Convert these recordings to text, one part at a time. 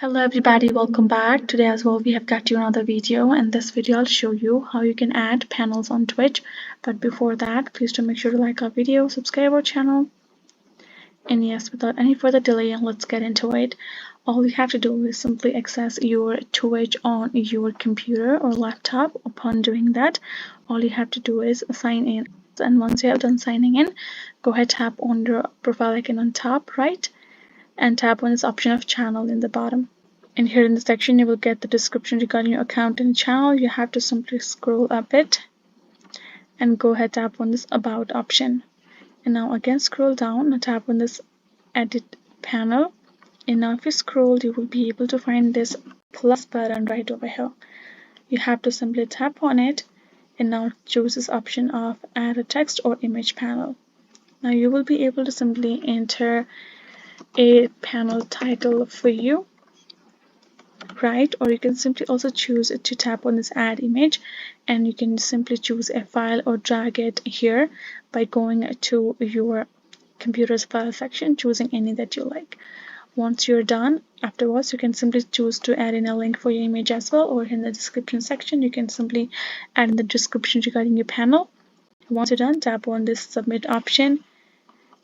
Hello everybody, welcome back. Today as well we have got you another video. In this video I'll show you how you can add panels on Twitch. But before that, please do make sure to like our video, subscribe our channel. And yes, without any further delay, let's get into it. All you have to do is simply access your Twitch on your computer or laptop. Upon doing that, all you have to do is sign in. And once you have done signing in, go ahead, tap on your profile icon on top right and tap on this option of channel in the bottom. And here in the section you will get the description regarding your account and channel. You have to simply scroll a bit and go ahead, tap on this about option, and now again scroll down and tap on this edit panel. And now if you scroll, you will be able to find this plus button right over here. You have to simply tap on it and now choose this option of add a text or image panel. Now you will be able to simply enter a panel title for you, right? Or you can simply also choose to tap on this add image, and you can simply choose a file or drag it here by going to your computer's file section, choosing any that you like. Once you're done, afterwards you can simply choose to add in a link for your image as well, or in the description section you can simply add in the description regarding your panel. Once you're done, tap on this submit option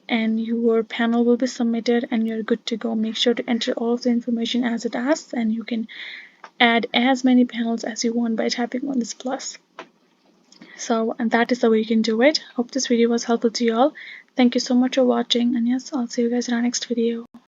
and your panel will be submitted and you're good to go. Make sure to enter all of the information as it asks, and you can add as many panels as you want by tapping on this plus. And that is the way you can do it. Hope this video was helpful to you all. Thank you so much for watching, and yes, I'll see you guys in our next video.